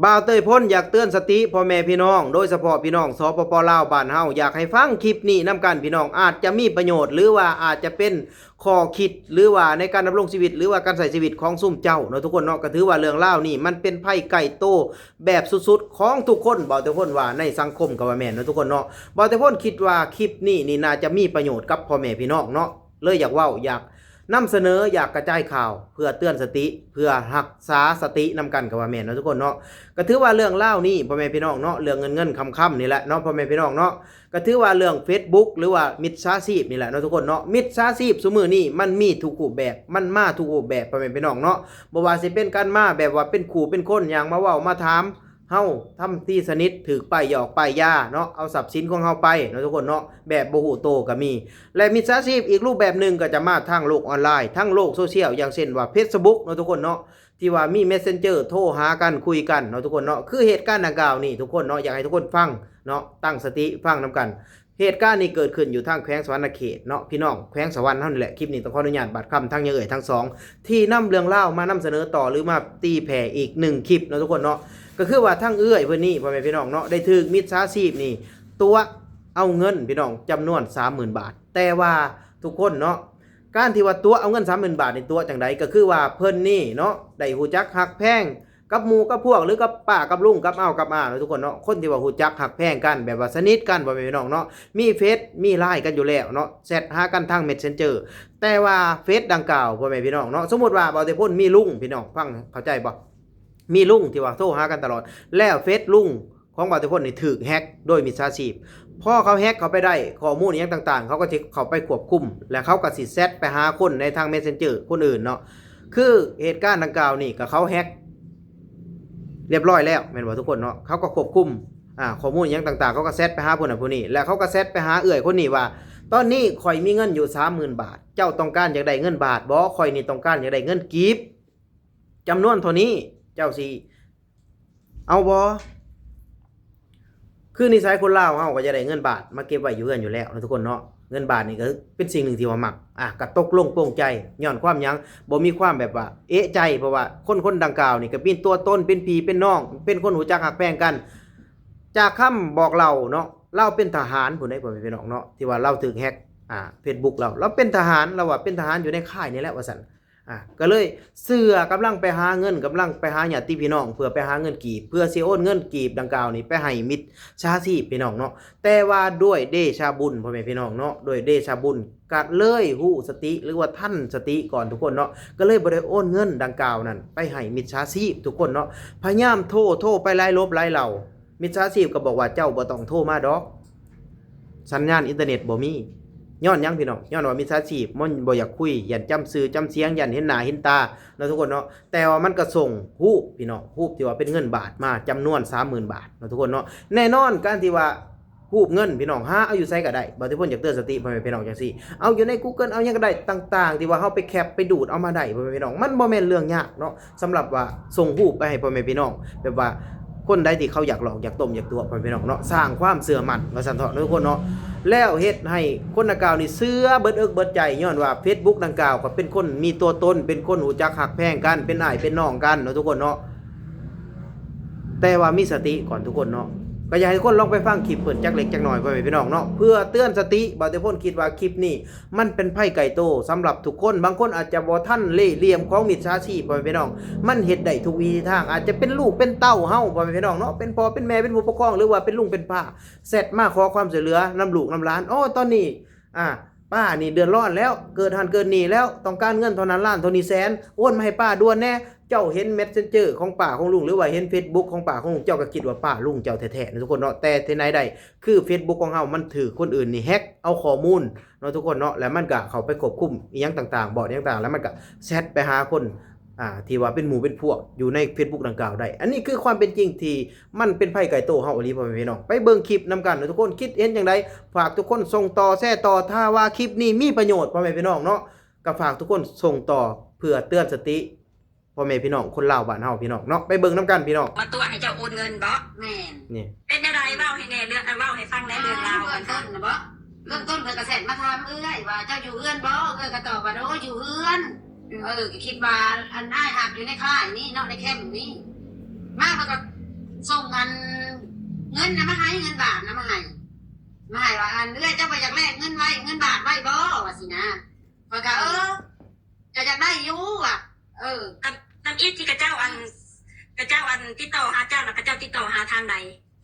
บ่าวเต้ยพ้นอยากเตือนสติพ่อแม่พี่น้องโดยเฉพาะพี่น้องสปปลาวบ้านเฮาอยากให้ฟังคลิปนี้นำกันพี่น้องอาจจะมีประโยชน์หรือว่าอาจจะเป็นข้อคิดหรือว่าในการดำรงชีวิตหรือว่าการใช้ชีวิตของซุ่มเจ้าเนาะทุกคนเนาะก็ถือว่าเรื่องเล่านี่มันเป็นไพ่ไก่โตแบบสุดๆของทุกคนบ่าวเต้ยพ้นว่าในสังคมก็ว่าแม่นเนาะทุกคนเนาะบ่าวเต้ยพ้นคิดว่าคลิปนี้นี่น่าจะมีประโยชน์กับพ่อแม่พี่น้องเนาะเลยอยากเว้าอยากนำเสนออยากกระจายข่าวเพื่อเตือนสติเพื่อรักษาสตินำกันกับว่าแม่นเนาะทุกคนเนาะก็ถือว่าเรื่องเล่านี่พ่อแม่พี่น้องเนาะเรื่องเงินคำนี่แหละเนาะพ่อแม่พี่น้องเนาะก็ถือว่าเรื่อง Facebook หรือว่ามิจฉาชีพนี่แหละเนาะทุกคนเนาะมิจฉาชีพซุมื้อนี้มันมีทุกรูปแบบมันมาทุกรูปแบบพ่อแม่พี่น้องเนาะบ่ว่าสิเป็นการมาแบบว่าเป็นขู่เป็นคนอย่างมาเว้ามาถามเฮาทำที่สนิทถือป้ายหยอกป้ายยาเนาะเอาทรัพย์สินของเฮาไปเนาะทุกคนเนาะแบบบ่ฮู้โตก็มีและมิจฉาชีพอีกรูปแบบหนึ่งก็จะมาทางโลกออนไลน์ทั้งโลกโซเชียลอย่างเช่นว่า Facebook เนาะทุกคนเนาะที่ว่ามี Messenger โทรหากันคุยกันเนาะทุกคนเนาะคือเหตุการณ์ดังกล่าวนี่ทุกคนเนาะอยากให้ทุกคนฟังเนาะตั้งสติฟังนำกันเหตุการณ์นี้เกิดขึ้นอยู่ทางแขวงสวรรณเขตเนาะพี่น้องแขวงสวรรค์เท่านี้แหละคลิปนี้ต้องขออนุญาตบัดคำทั้งยังเอ่ยทั้งสองที่นำเรื่องเล่ามานำเสนอต่อหรือมาตีแผ่อีก1คลิปเนาะทุกคนเนาะก็คือว่าทั้งเอื้อยเพื่อนนี่พ่อแม่พี่น้องเนาะได้ถูกมิจฉาชีพนี่ตัวเอาเงินพี่น้องจำนวน 30,000 บาทแต่ว่าทุกคนเนาะการที่ว่าตัวเอาเงิน 30,000 บาทในตัวจังไดก็คือว่าเพิ่นนี่เนาะได้ฮู้จักฮักแพงกับหมู่กับพวกหรือกับป้ากับลุงกับอ้าวกับอาเนาะทุกคนเนาะคนที่ว่าฮู้จักฮักแพงกันแบบว่าสนิทกันพ่อแม่พี่น้องเนาะมีเฟซมีไลน์กันอยู่แล้วเนาะแชทหากันทาง Messenger แต่ว่าเฟซดังกล่าวพ่อแม่พี่น้องเนาะสมมุติว่าบ่าวแต่พ้นมีลุงพี่น้องฟังเข้าใจบ่มีลุงที่ว่าโทรหากันตลอดแล้วเฟซลุงของบ่าวแต่พ้นนี่ถูกแฮ็กโดยมิจฉาชีพพอเขาแฮ็กเขาไปได้ข้อมูลอย่างต่างๆเขาก็จะเข้าไปควบคุมและเขาก็สิแซดไปหาคนในทาง Messenger คนอื่นเนาะคือเหตุการณ์ดังกล่าวนี่ก็เขาแฮ็กเรียบร้อยแล้วแม่นบ่ทุกคนเนาะเขาก็ควบคุมข้อมูลอย่างต่างๆเขาก็แซดไปหาผู้นั้นผู้นี้แล้วเขาก็แซดไปหาเอื้อยคนนี้ว่าตอนนี้ข่อยมีเงินอยู่ 30,000 บาทเจ้าต้องการอยากได้เงินบาทบ่ข่อยนี่ต้องการอยากได้เงินกีบจำนวนเท่านี้เจ้าสิเอาบ่คือนิสัยคนลาวเฮาก็จะได้เงินบาทมาเก็บไว้อยู่เฮือนอยู่แล้วนะทุกคนเนาะเงินบาทนี่ก็เป็นสิ่งหนึ่งที่ว่ามักก็ตกลงโปร่งใจย้อนความหยังบ่มีความแบบว่าเอะใจเพราะว่าคนดังกล่าวนี่ก็เป็นตัวตนเป็นพี่เป็นน้องเป็นคนรู้จักฮักแพงกันจากคำบอกเล่าเนาะเราเป็นทหารผู้ใดบ่เป็นพี่น้องเนาะที่ว่าเราถูกแฮ็กFacebook เราเป็นทหารเราว่าเป็นทหารอยู่ในค่ายนี่แหละว่าซั่นก็เลยเสือกำลังไปหาเงินกำลังไปหาญาติพี่น้องเพื่อไปหาเงินกีบเพื่อสิโอนเงินกีบดังกล่าวนี้ไปให้มิตรชาชีพพี่น้องเนาะแต่ว่าด้วยเดชาบุญพ่อแม่พี่น้องเนาะด้วยเดชาบุญก็เลยฮู้สติหรือว่าท่านสติก่อนทุกคนเนาะก็เลยบ่ได้โอนเงินดังกล่าวนั้นไปให้มิตรชาชีพทุกคนเนาะพยายามโทรไปไล่ลบไล่เหล่ามิตรชาชีพก็บอกว่าเจ้าบ่ต้องโทรมาดอกสัญญาณอินเทอร์เน็ตบ่มีย้อนยังพี่น้องย้อนว่ามิจฉาชีพมันบ่อยากคุยยันจำชื่อจำเสียงยันเห็นหน้าเห็นตาเนาะทุกคนเนาะแต่ว่ามันก็ส่งฮูปพี่น้องฮูปที่ว่าเป็นเงินบาทมาจำนวน 30,000 บาทเนาะทุกคนเนาะแน่นอนการที่ว่าฮูปเงินพี่น้องหาเอาอยู่ไสก็ได้บ่ที่เพิ่นอยากเตือนสติพ่อแม่พี่น้องจังซี่เอาอยู่ใน Google เอาหยังก็ได้ต่างๆที่ว่าเฮาไปแคปไปดูดเอามาได้พ่อแม่พี่น้องมันบ่แม่นเรื่องยากเนาะสำหรับว่าส่งฮูปไปให้พ่อแม่พี่น้องแบบว่าคนใดที่เขาอยากหลอกอยากต้มอยากตัวพ่อแม่พี่น้องเนาะสร้างความเชื่อมั่นว่าซั่นเถาะทุกคนเนาะแล้วเฮ็ดให้คนดังกล่าวนี่เชื่อเบิดเอิกเบิดใจย้อนว่า Facebook ดังกล่าวก็เป็นคนมีตัวตนเป็นคนรู้จักฮักแพงกันเป็นอ้ายเป็นน้องกันเนาะทุกคนเนาะแต่ว่ามีสติก่อนทุกคนเนาะก็อยากให้ทุกคนลองไปฟังคลิปเปิดจักเล็กจักน้อยพ่อแม่พี่น้องเนาะเพื่อเตือนสติบ่าวแต่พ้นคิดว่าคลิปนี้มันเป็นไพ่ไก่โตสำหรับทุกคนบางคนอาจจะบ่ทันเล่ห์เหลี่ยมของมิจฉาชีพพ่อแม่พี่น้องมันเฮ็ดได้ทุกวิธีทางอาจจะเป็นลูกเป็นเต้าเฮาพ่อแม่พี่น้องเนาะเป็นพ่อเป็นแม่เป็นผู้ปกครองหรือว่าเป็นลุงเป็นป้าเสร็จมาขอความช่วยเหลือนำลูกนำหลานตอนนี้ป้านี่เดือดร้อนแล้วเกิดหันเกิดหนี้แล้วต้องการเงินเท่านั้นล้านเท่านี้แสนโอนมาให้ป้าด่วนแน่เจ้าเห็น Messenger ของป้าของลุงหรือว่าเห็น Facebook ของป้าของลุงเจ้าก็คิดว่าป้าลุงเจ้าแท้ๆนะทุกคนเนาะแต่ที่ไหนได้คือ Facebook ของเฮามันถือคนอื่นนี่แฮ็กเอาข้อมูลเนาะทุกคนเนาะแล้วมันก็เข้าไปควบคุมอีหยังต่างๆบอร์ดต่างๆแล้วมันก็แชทไปหาคนที่ว่าเป็นหมู่เป็นพวกอยู่ใน Facebook ดังกล่าวได้อันนี้คือความเป็นจริงที่มันเป็นไพ่ไก่โตเฮาอีหลีพ่อแม่พี่น้องไปเบิ่งคลิปนำกันนะทุกคนคิดเห็นจังไดฝากทุกคนส่งต่อแชร์ต่อถ้าว่าคลิปนี้มีประโยชน์พ่อแม่พี่น้องเนาะก็ฝากทุกคนส่งต่อเพื่อเตือนสติพ่อแม่พี่น้องคนลาวบ้านเฮาพี่น้องเนาะไปเบิ่งนำกันพี่น้องมาตัวให้เจ้าโอนเงินบ่แม่นนี่เป็นอะไรเว้าให้แน่เรื่องเว้าให้ฟังได้เรื่องราวกันต้นนะบ่เริ่มต้นเพิ่นก็เสร็จมาถามเอื้อยว่าเจ้าอยู่เอื้อนบ่เอื้อยก็ตอบว่าโอ้อยู่เอื้อนก็คิดว่าอันอ้ายหักอยู่ในค่ายนี่เนาะในแคมป์นี่มาเพิ่นก็ นนะมาให้เงินบาทนะมาให้ว่าอันเอ้ยเจ้าไปอยากแลกเงินไว้เงินบาทไว้บ่ว่าสินะก็จะอยากได้อยู่อ่ะตำอิดที่กระเจ้าอันติดต่อหาเจ้าแล้วกระเจ้าติดต่อหาทางใด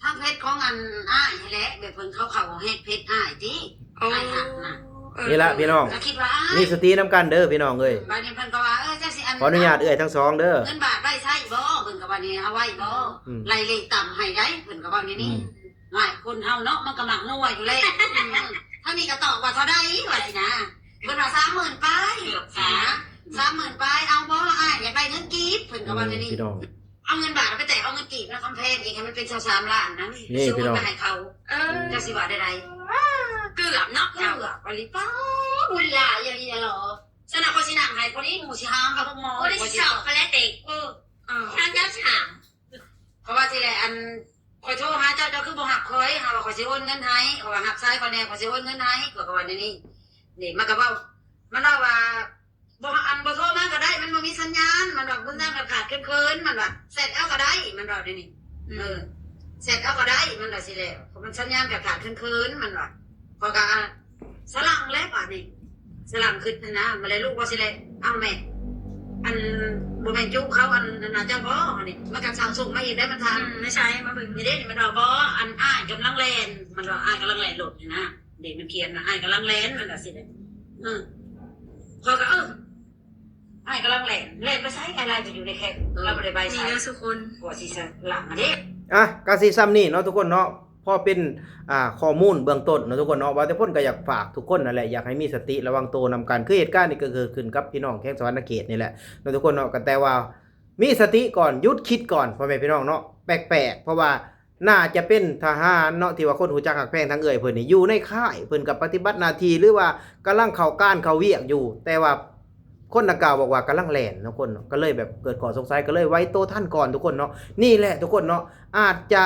ทางเพชรของอันอ้ายนี่แหละแบบเพิ่นเขาเฮ็ดเพชรอ้ายติอ้ายหักนะ นี่ละพี่น้อง ก็คิดว่ามีสตินํกันเด้อพี่น้องเอ้ย บัดนี้เพิ่นก็ว่าจังสิอัน ขออนุญาตเอ้ยทั้งสองเด้อ เงินบาทไว้ใช้บ่เพิ่นก็ว่านี่เอาไว้บ่ไล่เลขต่ำให้ได้เพิ่นก็ว่านี่หลายคนเฮาเนาะมันก็มักนัวอยู่แล้วถ้ามีก็ตอบว่าเท่าใดว่าสินะเพิ่นว่า30,000ไป30,000ไปเอาบ่อ้ายอยากได้เงินกีบเพิ่นก็ว่านี่ พี่น้อง เอาเงินบาทไปแต่เอาเงินกีบแล้วคำแพงอีกให้มันเป็น3ล้านนะซื้อมาให้เขาจะสิว่าได้เกือบเนาะ เกือบอลิป้าบุญหลายอย่างนี้เหรอสนับคนสิหนังให้คนนี้หมูสิหามกับพวกหมอ โอ้ยสอบเขาแล้วเด็กทางเจ้าฉาง เพราะว่าทีแรกอันคอยโทรหาเจ้าคือบ่หักคอยหาว่าคอยสิโอนเงินให้เพราะว่าหักซ้ายคอยแน่คอยสิโอนเงินให้ก็ว่านี่นี่มันก็ว่ามันว่าบ่อันบ่โทรมาก็ได้มันบ่มีสัญญาณมันว่าเบิ่งหน้าขาดเคินมันว่าเสร็จเอาก็ได้มันว่านี่เสร็จเอาก็ได้มันว่าสิแล้วมันสัญญาณขาดเคินมันว่าพอก็สลังแล้วป่ะนี่สลังขึ้นนะมาเลยลูกว่าสิเลยเอาแม่อันบ่แม่นจุเขาอันน่าจะบ่นี่มันก็สั่งส่งมาอีกได้มันทำไม่ใช่มาเบิ่ง นี่เด้มันว่าบ่อันอ้ายกำลังแล่นมันว่าอ้ายกำลังแล่นโหลดนะเด็กมันเขียนนะอ้ายกำลังแล่นมันก็สิได้พอก็อ้ายกำลังแล่นไปใช้อะไรจะอยู่ในแคปเราบ่ได้ใบ มี ใช้ เยอะสุคน กว่าสิสลังเด้ ก็สิซ้ำนี่เนาะทุกคนเนาะพอเป็นข้อมูลเบื้องต้นเนาะทุกคนเนาะว่าแต่พ่นก็อยากฝากทุกคนนั่นแหละอยากให้มีสติระวังตัวนำกันคือเหตุการณ์นี้ก็เกิดขึ้นกับพี่น้องแข้งสวรรณเขตนี่แหละเนาะทุกคนเนาะก็แต่ว่ามีสติก่อนหยุดคิดก่อนพ่อแม่พี่น้องเนาะแปลกๆเพราะว่าน่าจะเป็นทหารเนาะที่ว่าคนหูจักหักแพงทั้งเอ่ยเพิ่นนี่อยู่ในค่ายเพิ่นกับปฏิบัติหน้าที่หรือว่ากำลังเข้าการเข้าเวียกอยู่แต่ว่าคนดังกล่าวบอกว่ากำลังแล่นทุกคนเนาะก็เลยแบบเกิดข้อสงสัยก็เลยไว้โตท่านก่อนทุกคนเนาะนี่แหละทุกคนเนาะอาจจะ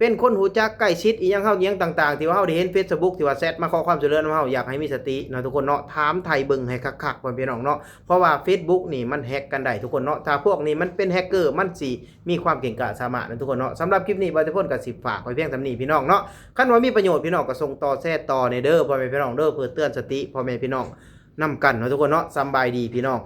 เป็นคนหูจักใกล้ชิดอีหยังเฮาเยียงต่างๆที่ว่าเฮาได้เห็น Facebook ที่ว่าแชทมาขอความช่วยเหลือเฮาอยากให้มีสติเนาะทุกคนเนาะถามไทยเบิ่งให้คักๆพ่อพี่น้องเนาะเพราะว่า Facebook นี่มันแฮ็กกันได้ทุกคนเนาะถ้าพวกนี้มันเป็นแฮกเกอร์มันสิมีความเก่งกาจสามารถนะทุกคนเนาะสำหรับคลิปนี้บ่าวจะพ้นก็สิฝากไว้เพียงเท่านี้พี่น้องเนาะคันว่ามีประโยชน์พี่น้องก็ส่งต่อแชร์ต่อในเด้อพ่อแม่พี่น้องเด้อเพื่อเตือนสติพ่อแม่พี่น้องนำกันเนาะทุกคนเนาะสำบายดีพี่น้อง